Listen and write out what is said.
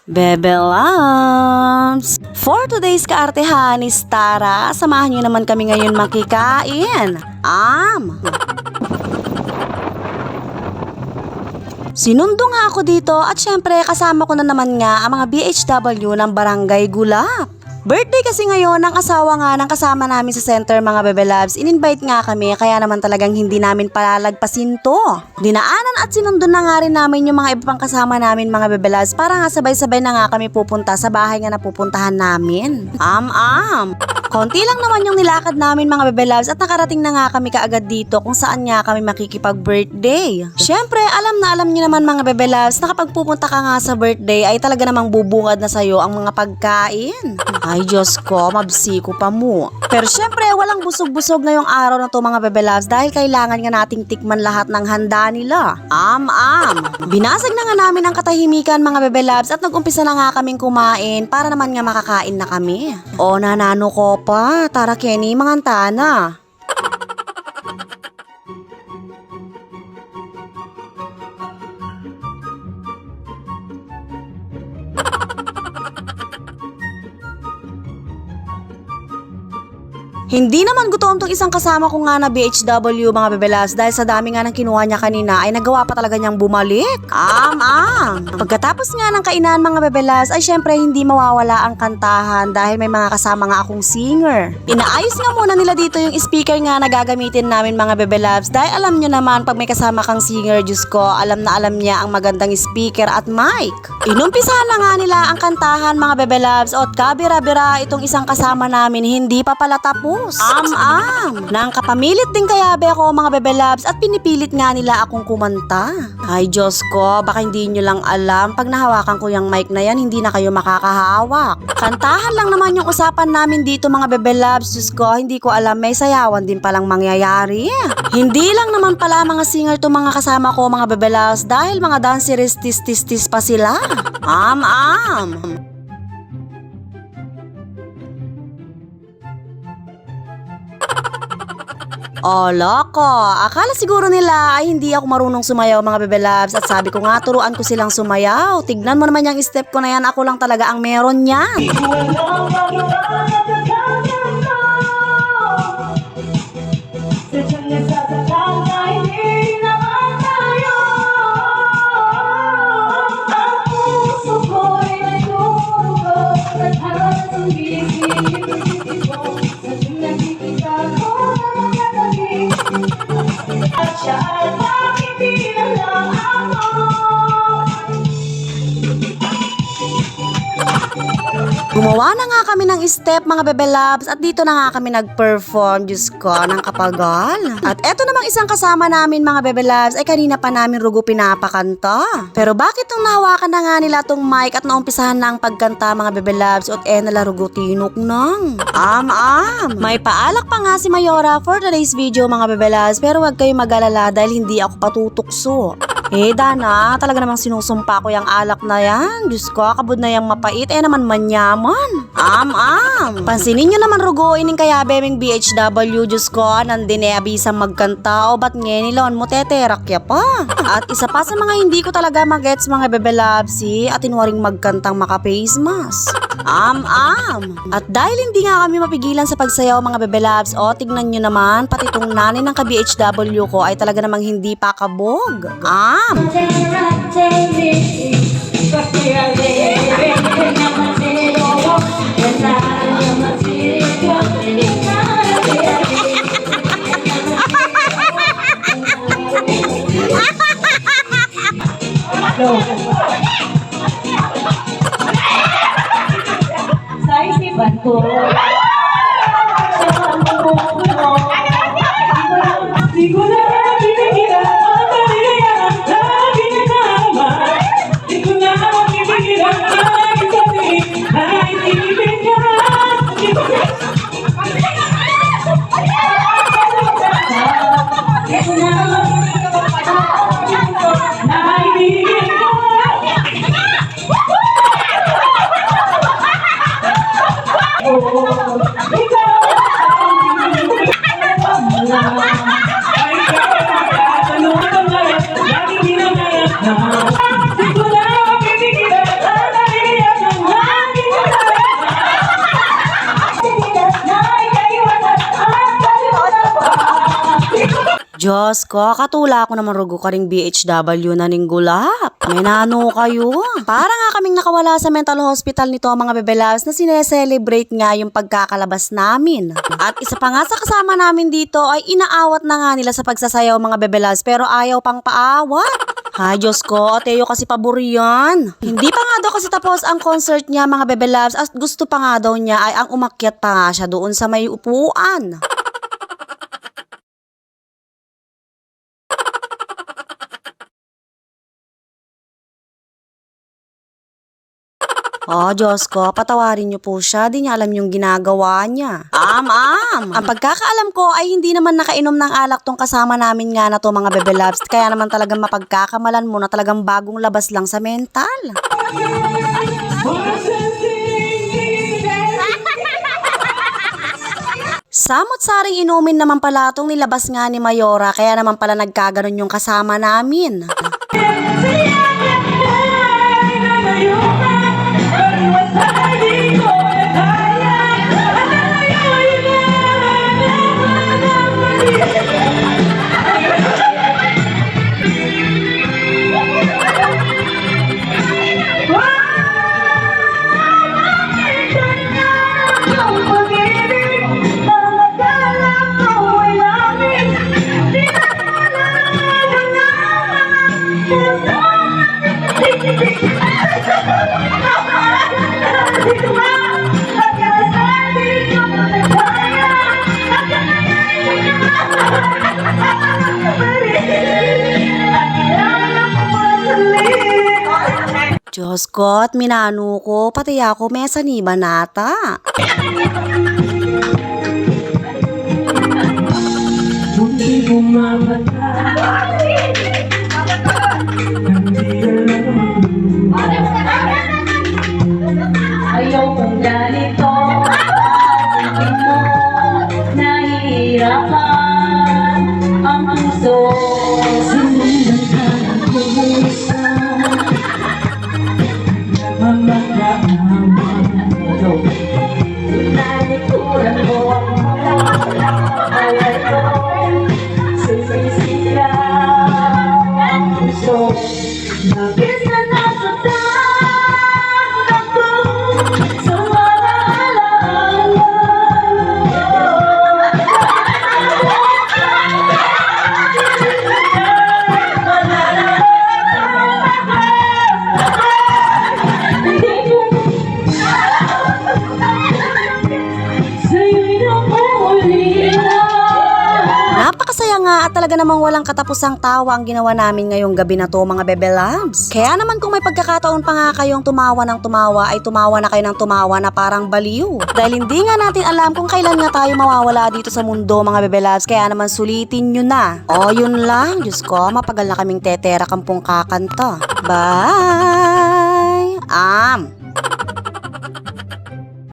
Bebe Loves! For today's kaartehan is Tara, samahan niyo naman kami ngayon makikain. Sinundo nga ako dito at syempre kasama ko na naman nga ang mga BHW ng Barangay Gulap. Birthday kasi ngayon ng asawa nga ng kasama namin sa center mga Bebe Loves. In-invite nga kami kaya naman talagang hindi namin palalagpasin to. Dinaanan at sinundo na nga rin namin yung mga iba pang kasama namin mga Bebe Loves para nga sabay-sabay na nga kami pupunta sa bahay nga na pupuntahan namin. Konti lang naman yung nilakad namin mga Bebe Loves at nakarating na nga kami kaagad dito kung saan nga kami makikipag-birthday. Syempre alam niyo naman mga Bebe Loves na kapag pupunta ka nga sa birthday ay talaga namang bubungad na sa'yo ang mga pagkain. Ay Diyos ko, mabsiko pa mo. Pero syempre walang busog-busog ngayong araw na to mga Bebe Loves dahil kailangan nga nating tikman lahat ng handa nila. Binasag na nga namin ang katahimikan mga Bebe Loves at nag-umpisa na nga kaming kumain para naman nga makakain na kami. O nanano ko pa, tara Kenny, manganta na. Hindi naman gutom tong isang kasama ko nga na BHW mga Bebe Loves dahil sa dami nga ng kinuha niya kanina ay nagawa pa talaga niyang bumalik. Pagkatapos nga ng kainan mga Bebe Loves ay syempre hindi mawawala ang kantahan dahil may mga kasama nga akong singer. Inaayos nga muna nila dito yung speaker nga na gagamitin namin mga Bebe Loves dahil alam nyo naman pag may kasama kang singer, Diyos ko, alam na alam niya ang magandang speaker at mic. Inumpisahan na nga nila ang kantahan mga Bebe Loves at kabira-bira itong isang kasama namin hindi pa pala tapos. Nang kapamilit din kaya be ako mga Bebe Loves at pinipilit nga nila akong kumanta. Ay Diyos ko, baka hindi nyo lang alam pag nahawakan ko yung mic na yan hindi na kayo makakahawak. Kantahan lang naman yung usapan namin dito mga Bebe Loves. Diyos ko, hindi ko alam may sayawan din palang mangyayari. Hindi lang naman pala mga singer to mga kasama ko mga Bebe Loves dahil mga danceres tis pa sila. Oh, loko. Akala siguro nila ay hindi ako marunong sumayaw mga Bebe Loves at sabi ko nga turuan ko silang sumayaw. Tignan mo naman yung step ko na yan, ako lang talaga ang meron niyan. Gumawa na nga kami ng step mga Bebe Loves at dito na nga kami nag-perform, Diyos ko, ng kapagal. At eto namang isang kasama namin mga Bebe Loves ay kanina pa namin rugo pinapakanta. Pero bakit nung nahawakan na nga nila tong mic at naumpisahan na ang pagkanta mga Bebe Loves at nala rugo tinok nang. May paalak pa nga si Mayora for today's video mga Bebe Loves pero wag kayo mag-alala dahil hindi ako patutukso. Dana, talaga namang sinusumpa ko yung alak na yan. Diyos ko, kabud na yung mapait. Naman manyaman. Pansinin nyo naman ruguin ng kaya beming BHW. Diyos ko, nandin abisang magkanta. O ba't ngenilon mo teterakya pa? At isa pa sa mga hindi ko talaga magets mga Bebe Loves, at inwaring magkantang maka-face mask. At dahil hindi nga kami mapigilan sa pagsayaw mga Bebe Loves, tignan nyo naman, pati tong nanay ng ka-BHW ko ay talaga namang hindi pa kabog. Sa isipan ko di ko na pipigilan ang kaligayahan na ginagawa. Di ko na pipigilan ang aking sabihin na itinipid ka. Di ko na naibigin ko. Oh, Diyos ko, katula ko naman rugo ka ring BHW na ning gulap. May nano kayo. Para nga kaming nakawala sa mental hospital nito mga bebelabs na sineselebrate nga yung pagkakalabas namin. At isa pa nga sa kasama namin dito ay inaawat na nga nila sa pagsasayaw mga bebelabs pero ayaw pang paawat. Ay, Diyos ko, Teo kasi pabor yan. Hindi pa nga daw kasi tapos ang concert niya mga bebelabs at gusto pa nga daw niya ay ang umakyat pa nga siya doon sa may upuan. Oh, Diyos ko, patawarin niyo po siya. Di niya alam yung ginagawa niya. Ang pagkakaalam ko ay hindi naman nakainom ng alak tong kasama namin nga na to mga bebelabs. Kaya naman talagang mapagkakamalan mo na talagang bagong labas lang sa mental. Samot-saring inumin naman pala itong nilabas nga ni Mayora. Kaya naman pala nagkaganon yung kasama namin. Diyos ko, at minano ko, pati ako may saniba nata. Hindi bumabata. Ayaw kong ganito. Hindi mo nahihirapan ang puso. Sinundan ka ng puso. Mamagkaawa ito. Sinalikuran mo ang mga alay ko. Sisira ang puso. Bakit na nasasaktan ako sa mga alaala? Napakasaya nga at talaga namang walang katapusang tawa ang ginawa namin ngayong gabi na to mga bebelabs. Kaya naman kung may pagkakataon pa nga kayong tumawa ng tumawa ay tumawa na kayo ng tumawa na parang baliw. Dahil hindi nga natin alam kung kailan nga tayo mawawala dito sa mundo mga bebelabs kaya naman sulitin nyo na. O yun lang, Diyos ko, mapagal na kaming tetera kampung kakanta. Bye!